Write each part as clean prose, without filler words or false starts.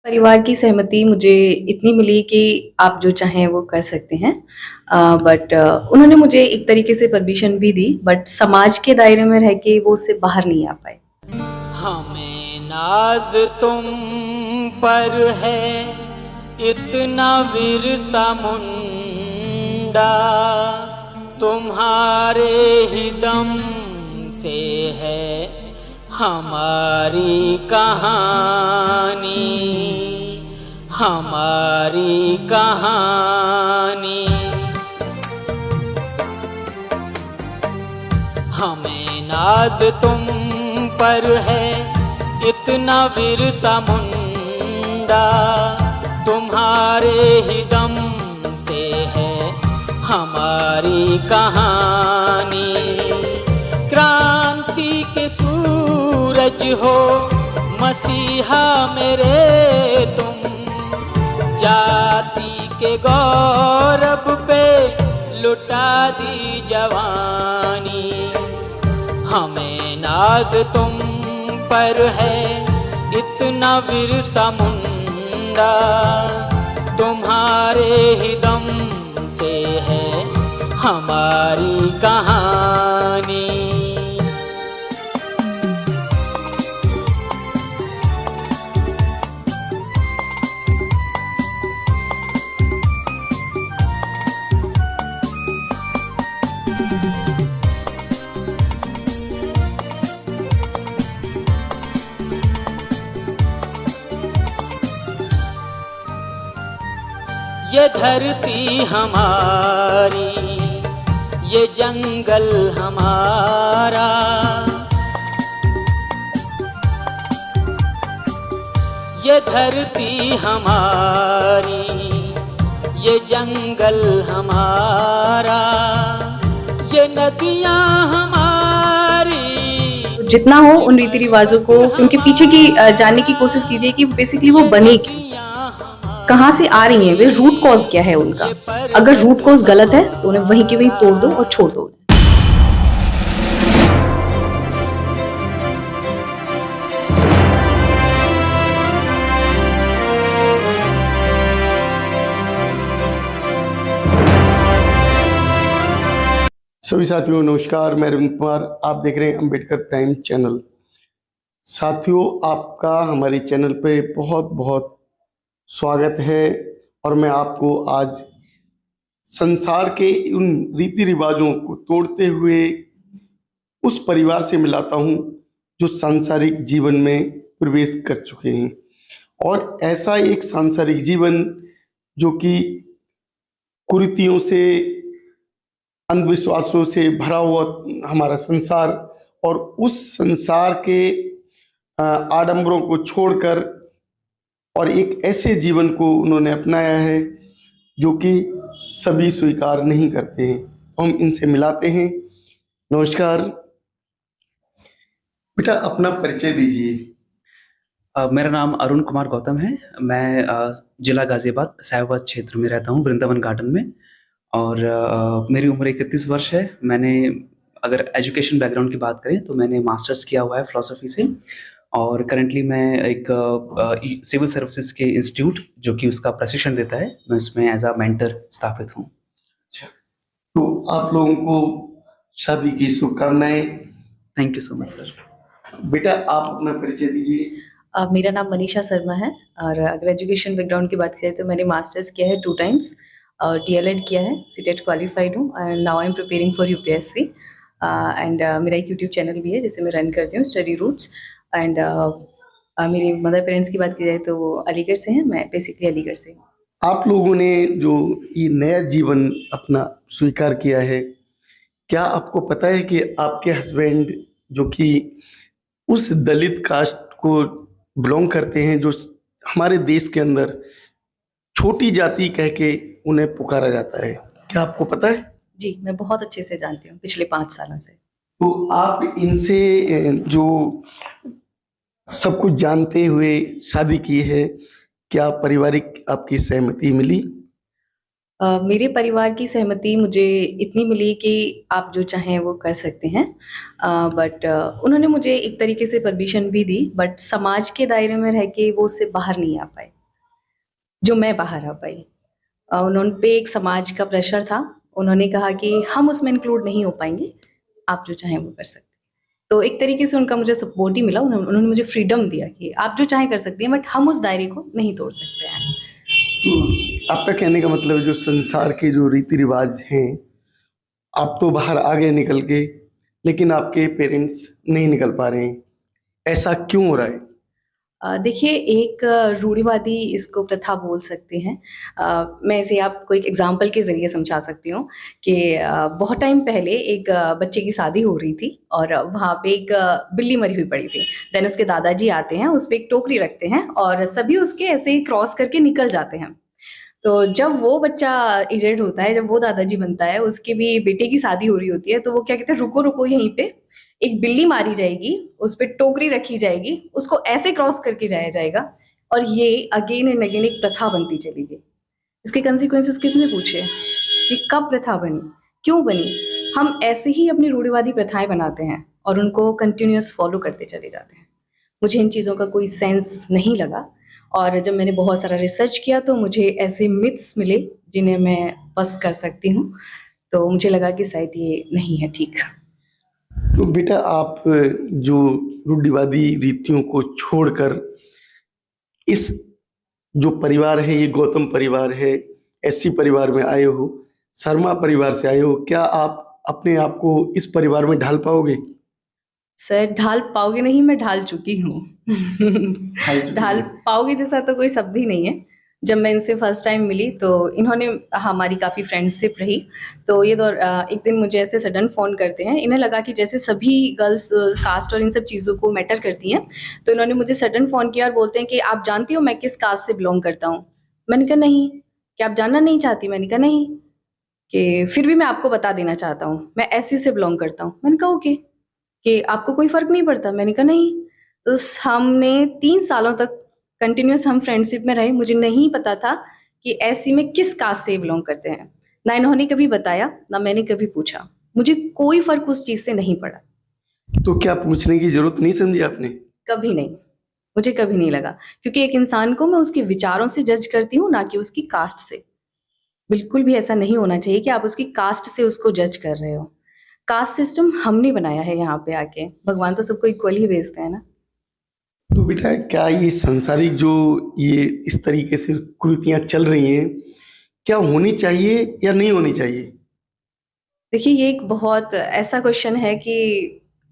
परिवार की सहमति मुझे इतनी मिली कि आप जो चाहें वो कर सकते हैं। बट उन्होंने मुझे एक तरीके से परमिशन भी दी, बट समाज के दायरे में रह के वो उससे बाहर नहीं आ पाए। हमें नाज तुम पर है इतना विरसा मुंडा, तुम्हारे ही दम से है हमारी कहानी, हमारी कहानी। हमें नाज तुम पर है इतना विरसा मुंडा, तुम्हारे ही दम से है हमारी कहानी। क्रांति के सूरज हो मसीहा मेरे तुम, जाति के गौरव पे लुटा दी जवानी। हमें नाज तुम पर है इतना विरसा मुंडा, तुम्हारे ही दम से है हमारी कहानी। ये धरती हमारी, ये जंगल हमारा, ये धरती हमारी, ये जंगल हमारा, ये नदियाँ हमारी। जितना हो उन रीति रिवाजों को, उनके पीछे की जानने की कोशिश कीजिए कि बेसिकली वो बने क्यों, कहाँ से आ रही हैं, वे रूट कॉज क्या है उनका। अगर रूट कॉज गलत है तो उन्हें वहीं के वहीं तोड़ दो और छोड़ दो। सभी साथियों नमस्कार, मैं रविंद्र कुमार, आप देख रहे हैं अंबेडकर प्राइम चैनल। साथियों, आपका हमारे चैनल पे बहुत बहुत स्वागत है और मैं आपको आज संसार के उन रीति रिवाजों को तोड़ते हुए उस परिवार से मिलाता हूँ जो सांसारिक जीवन में प्रवेश कर चुके हैं। और ऐसा एक सांसारिक जीवन जो कि कुरीतियों से, अंधविश्वासों से भरा हुआ हमारा संसार, और उस संसार के आडंबरों को छोड़कर और एक ऐसे जीवन को उन्होंने अपनाया है जो कि सभी स्वीकार नहीं करते हैं। हम इनसे मिलाते हैं। नमस्कार बेटा, अपना परिचय दीजिए। मेरा नाम अरुण कुमार गौतम है। मैं जिला गाजियाबाद साहिबाबाद क्षेत्र में रहता हूँ, वृंदावन गार्डन में। और मेरी उम्र 31 वर्ष है। मैंने, अगर एजुकेशन बैकग्राउंड की बात करें तो मैंने मास्टर्स किया हुआ है फिलॉसफी से, और करंटली मैं एक सिविल सर्विसेज के इंस्टीट्यूट जो कि उसका प्रशिक्षण देता है, मैं उसमें एज अ मेंटर स्थापित हूँ। अच्छा, तो आप लोगों को शादी की शुभकामनाएं। Thank you so much sir. बेटा, आप अपना परिचय दीजिए। मेरा नाम मनीषा शर्मा है, और अगर एजुकेशन बैकग्राउंड की बात करें तो मैंने मास्टर्स किया है 2 टाइम्स, और DLED किया है, सीटेट क्वालिफाइड हूँ, and now I am preparing for UPSC। And मेरा एक यूट्यूब चैनल भी है जिसे मैं रन करती हूँ, स्टडी रूट्स। एंड मेरे मदर पेरेंट्स की बात की जाए तो वो अलीगढ़ से हैं, मैं बेसिकली अलीगढ़ से हूँ। आप लोगों ने जो ये नया जीवन अपना स्वीकार किया है, क्या आपको पता है कि आपके हस्बैंड जो कि उस दलित कास्ट को बिलोंग करते हैं, जो हमारे देश के अंदर छोटी जाति कह के उन्हें पुकारा जाता है, क्या आपको पता है? जी, मैं बहुत अच्छे से जानती हूँ पिछले 5 सालों से। तो आप इनसे जो सब कुछ जानते हुए शादी की है, क्या पारिवारिक आपकी सहमति मिली? मेरे परिवार की सहमति मुझे इतनी मिली कि आप जो चाहें वो कर सकते हैं। बट उन्होंने मुझे एक तरीके से परमिशन भी दी, बट समाज के दायरे में रह के वो उससे बाहर नहीं आ पाए। जो मैं बाहर आ पाई। उन्होंने पे एक समाज का प्रेशर था, उन्होंने कहा कि हम उसमें इंक्लूड नहीं हो पाएंगे, आप जो चाहें वो कर सकते हैं। तो एक तरीके से उनका मुझे सपोर्ट ही मिला, उन्होंने मुझे फ्रीडम दिया कि आप जो चाहें कर सकती हैं, बट हम उस दायरे को नहीं तोड़ सकते हैं। तो आपका कहने का मतलब है जो संसार के जो रीति रिवाज हैं, आप तो बाहर आ गए निकल के, लेकिन आपके पेरेंट्स नहीं निकल पा रहे हैं, ऐसा क्यों हो रहा है? देखिए, एक रूढ़िवादी इसको प्रथा बोल सकते हैं। मैं इसे आपको एक एग्जांपल के ज़रिए समझा सकती हूँ कि बहुत टाइम पहले एक बच्चे की शादी हो रही थी और वहाँ पे एक बिल्ली मरी हुई पड़ी थी। देन उसके दादाजी आते हैं, उस पे एक टोकरी रखते हैं और सभी उसके ऐसे ही क्रॉस करके निकल जाते हैं। तो जब वो बच्चा एजेड होता है, जब वो दादाजी बनता है, उसके भी बेटे की शादी हो रही होती है, तो वो क्या कहते हैं, रुको, रुको यहीं पे, एक बिल्ली मारी जाएगी, उस पे टोकरी रखी जाएगी, उसको ऐसे क्रॉस करके जाया जाएगा और ये अगेन एंड अगेन एक प्रथा बनती चली गई। इसके कंसीक्वेंसेस कितने पूछे कि कब प्रथा बनी, क्यों बनी? हम ऐसे ही अपनी रूढ़िवादी प्रथाएं बनाते हैं और उनको कंटिन्यूअस फॉलो करते चले जाते हैं। मुझे इन चीज़ों का कोई सेंस नहीं लगा और जब मैंने बहुत सारा रिसर्च किया तो मुझे ऐसे मिथ्स मिले जिन्हें मैं बस कर सकती हूँ। तो मुझे लगा कि शायद ये नहीं है ठीक। तो बेटा आप जो रूढ़िवादी रीतियों को छोड़कर इस जो परिवार है, ये गौतम परिवार है, एससी परिवार में आए हो, शर्मा परिवार से आए हो, क्या आप अपने आप को इस परिवार में ढाल पाओगे? सर, ढाल पाओगे नहीं, मैं ढाल चुकी हूँ। ढाल पाओगे जैसा तो कोई शब्द ही नहीं है। जब मैं इनसे फर्स्ट टाइम मिली तो इन्होंने, हमारी काफ़ी फ्रेंडशिप रही। तो ये दौर एक दिन मुझे ऐसे सडन फ़ोन करते हैं, इन्हें लगा कि जैसे सभी गर्ल्स कास्ट और इन सब चीज़ों को मैटर करती हैं, तो इन्होंने मुझे सडन फ़ोन किया और बोलते हैं कि आप जानती हो मैं किस कास्ट से बिलोंग करता हूँ? मैंने कहा नहीं। क्या आप जानना नहीं चाहती? मैंने कहा नहीं। कि फिर भी मैं आपको बता देना चाहता हूँ, मैं एससी से बिलोंग करता हूँ। मैंने कहा ओके। कि आपको कोई फ़र्क नहीं पड़ता? मैंने कहा नहीं। तो हमने 3 सालों तक कंटिन्यूअस हम फ्रेंडशिप में रहे। मुझे नहीं पता था कि एससी में किस कास्ट से बिलॉन्ग करते हैं। ना इन्होंने कभी बताया, ना मैंने कभी पूछा। मुझे कोई फ़र्क उस चीज़ से नहीं पड़ा, तो क्या पूछने की ज़रूरत नहीं समझी आपने? कभी नहीं। मुझे कभी नहीं लगा, क्योंकि एक इंसान को मैं उसके विचारों से जज करती हूँ, ना कि उसकी कास्ट से। बिल्कुल भी ऐसा नहीं होना चाहिए कि आप उसकी कास्ट से उसको जज कर रहे हो। कास्ट सिस्टम हमने बनाया है यहाँ पे आके, भगवान तो सबको इक्वल ही भेजते हैं ना। तो बेटा क्या ये सांसारिक जो ये इस तरीके से कुरीतियाँ चल रही हैं, क्या होनी चाहिए या नहीं होनी चाहिए? देखिए, ये एक बहुत ऐसा क्वेश्चन है कि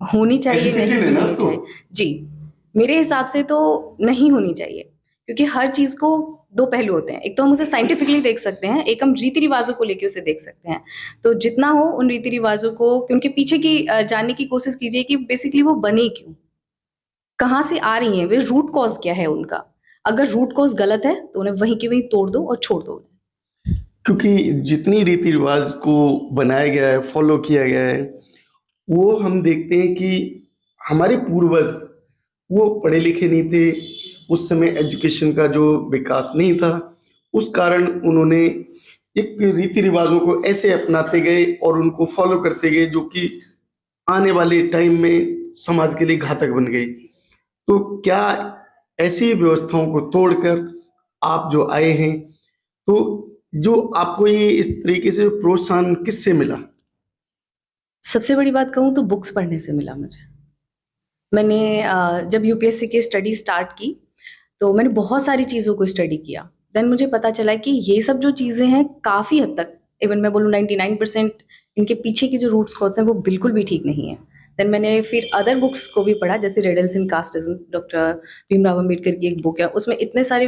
होनी चाहिए, नहीं Educated है ना होनी तो? चाहिए। जी, मेरे हिसाब से तो नहीं होनी चाहिए, क्योंकि हर चीज़ को 2 पहलू होते हैं। एक तो हम उसे साइंटिफिकली देख सकते हैं, एक हम रीति-रिवाज़ों को लेके उसे देख सकते हैं। तो जितना हो उन रीति-रिवाज़ों को, कि उनके पीछे की जानने की कोशिश कीजिए कि बेसिकली वो बने क्यों? कहाँ से आ रही हैं वे, रूट कॉज़ क्या है उनका? अगर रूट कॉज़ गलत है, तो उन्हें वहीं के वहीं तोड़ दो और छोड़ दो। क्योंकि जितनी रीति रिवाज को बनाया गया है, फॉलो किया गया है, वो हम देखते हैं कि हमारे पूर्वज वो पढ़े लिखे नहीं थे, उस समय एजुकेशन का जो विकास नहीं था, उस कारण उन्होंने एक रीति रिवाजों को ऐसे अपनाते गए और उनको फॉलो करते गए जो कि आने वाले टाइम में समाज के लिए घातक बन गई। तो क्या ऐसी व्यवस्थाओं को तोड़कर आप जो आए हैं, तो जो आपको ये इस तरीके से प्रोत्साहन किससे मिला? सबसे बड़ी बात कहूँ तो बुक्स पढ़ने से मिला मुझे। मैंने जब यूपीएससी की स्टडी स्टार्ट की, तो मैंने बहुत सारी चीज़ों को स्टडी किया। देन मुझे पता चला कि ये सब जो चीज़ें हैं काफ़ी हद तक, इवन मैं बोलूँ 99% इनके पीछे की जो रूट्स कॉज़ हैं वो बिल्कुल भी ठीक नहीं है। देन मैंने फिर अदर बुक्स को भी पढ़ा, जैसे रिडल्स इन कास्टिज़्म, डॉक्टर भीमराव अम्बेडकर की एक बुक है। उसमें इतने सारे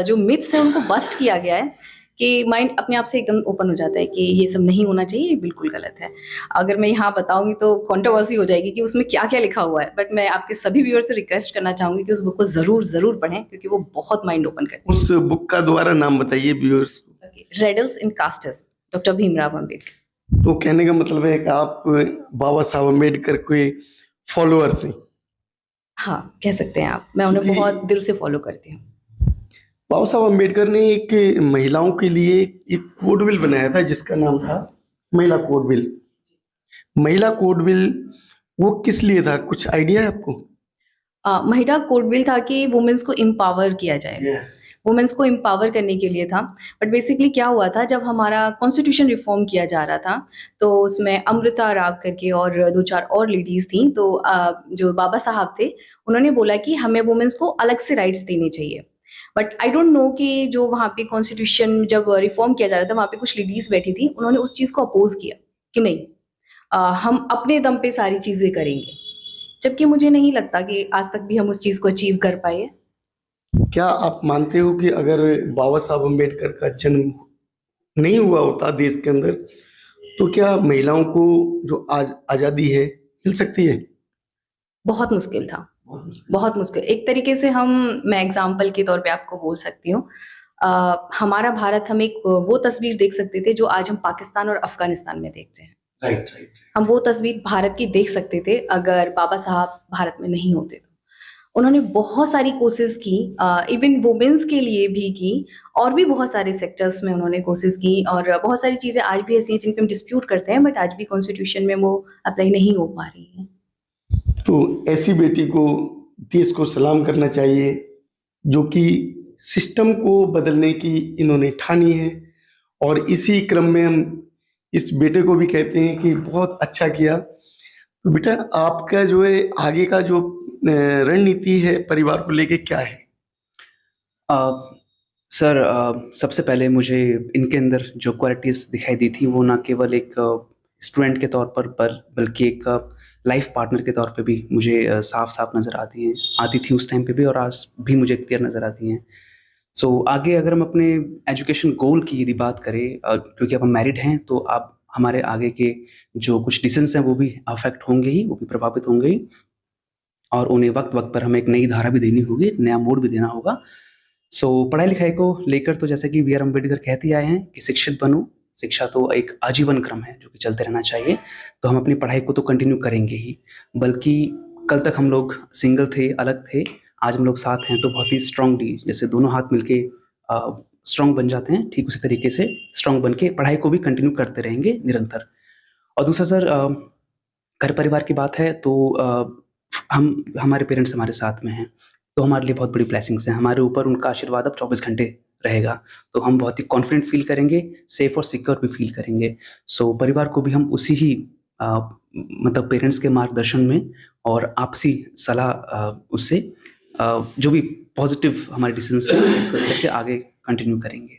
जो मिथ्स हैं उनको बस्ट किया गया है कि माइंड अपने आप से एकदम ओपन हो जाता है कि ये सब नहीं होना चाहिए, ये बिल्कुल गलत है। अगर मैं यहाँ बताऊँगी तो कंट्रोवर्सी हो जाएगी कि उसमें क्या-क्या लिखा हुआ है, बट मैं आपके सभी व्यूअर से रिक्वेस्ट करना चाहूँगी कि उस बुक को ज़रूर पढ़ें, क्योंकि वो बहुत माइंड ओपन करती उस बुक का दोबारा नाम बताइए व्यूअर्स को। है। ओके, रिडल्स इन कास्टिज़्म, डॉक्टर भीमराव अम्बेडकर। तो कहने का मतलब है कि आप बाबा साहब अम्बेडकर के फॉलोअर्स हैं। हाँ, कह सकते हैं आप। मैं उन्हें क्योंकि बहुत दिल से फॉलो करती हूँ। बाबा साहब अम्बेडकर ने एक महिलाओं के लिए एक कोड बिल बनाया था जिसका नाम था महिला कोड बिल। महिला कोड बिल वो किस लिए था, कुछ आइडिया है आपको? महिला कोड बिल था कि वुमेन्स को एम्पावर किया जाए, यस, वुमेन्स को एम्पावर करने के लिए था। बट बेसिकली क्या हुआ था, जब हमारा कॉन्स्टिट्यूशन रिफॉर्म किया जा रहा था तो उसमें अमृता राव करके और 2-4 और लेडीज़ थीं, तो जो बाबा साहब थे उन्होंने बोला कि हमें वुमेन्स को अलग से राइट्स देने चाहिए। बट आई डोंट नो कि जो वहाँ पे कॉन्स्टिट्यूशन जब रिफॉर्म किया जा रहा था, वहाँ पे कुछ लेडीज़ बैठी थी, उन्होंने उस चीज़ को अपोज़ किया कि नहीं, हम अपने दम पे सारी चीज़ें करेंगे। जबकि मुझे नहीं लगता कि आज तक भी हम उस चीज़ को अचीव कर पाए हैं। क्या आप मानते हो कि अगर बाबा साहब अम्बेडकर का जन्म नहीं हुआ होता देश के अंदर, तो क्या महिलाओं को जो आज आज़ादी है मिल सकती है? बहुत मुश्किल था, बहुत मुश्किल। बहुत मुश्किल। एक तरीके से मैं एग्ज़ाम्पल के तौर पे आपको बोल सकती हूँ। हमारा भारत, हम एक वो तस्वीर देख सकते थे जो आज हम पाकिस्तान और अफ़गानिस्तान में देखते हैं। Right, right. हम वो तस्वीर भारत की देख सकते थे अगर बाबा साहब भारत में नहीं होते तो। उन्होंने बहुत सारी कोशिश की, इवन वुमेन्स के लिए भी की, और भी बहुत सारे सेक्टर्स में उन्होंने कोशिश की, और बहुत सारी चीज़ें आज भी ऐसी हैं जिन पे हम डिस्प्यूट करते हैं, बट आज भी कॉन्स्टिट्यूशन में वो अप्लाई नहीं हो पा रही हैं। तो ऐसी बेटी को देश को सलाम करना चाहिए, जो कि सिस्टम को बदलने की इन्होंने ठानी है। और इसी क्रम में हम इस बेटे को भी कहते हैं कि बहुत अच्छा किया। तो बेटा, आपका जो है आगे का जो रणनीति है परिवार को लेके क्या है? सर, सबसे पहले मुझे इनके अंदर जो क्वालिटीज़ दिखाई दी थी वो ना केवल एक स्टूडेंट के तौर पर बल्कि एक लाइफ पार्टनर के तौर पे भी मुझे साफ साफ नज़र आती थी उस टाइम पे भी, और आज भी मुझे क्लियर नज़र आती हैं। सो आगे अगर हम अपने एजुकेशन गोल की यदि बात करें, क्योंकि अब हम मैरिड हैं, तो अब हमारे आगे के जो कुछ डिसीजंस हैं वो भी अफेक्ट होंगे ही, वो भी प्रभावित होंगे ही, और उन्हें वक्त वक्त पर हमें एक नई धारा भी देनी होगी, एक नया मोड़ भी देना होगा। सो पढ़ाई लिखाई को लेकर तो जैसे कि बी आर अम्बेडकर कहते ही आए हैं कि शिक्षित बनो। शिक्षा तो एक आजीवन क्रम है जो कि चलते रहना चाहिए। तो हम अपनी पढ़ाई को तो कंटिन्यू करेंगे ही, बल्कि कल तक हम लोग सिंगल थे, अलग थे, आज हम लोग साथ हैं तो बहुत ही स्ट्रांगली, जैसे दोनों हाथ मिलके स्ट्रांग बन जाते हैं, ठीक उसी तरीके से स्ट्रांग बन के पढ़ाई को भी कंटिन्यू करते रहेंगे निरंतर। और दूसरा सर, घर परिवार की बात है तो हमारे पेरेंट्स हमारे साथ में हैं, तो हमारे लिए बहुत बड़ी ब्लेसिंग्स हैं। हमारे ऊपर उनका आशीर्वाद अब 24 घंटे रहेगा, तो हम बहुत ही कॉन्फिडेंट फील करेंगे, सेफ और सिक्योर भी फील करेंगे। सो परिवार को भी हम उसी ही मतलब पेरेंट्स के मार्गदर्शन में और आपसी सलाह उससे जो भी पॉजिटिव हमारे डिसीजंस हैं डिस्कस करके आगे कंटिन्यू करेंगे।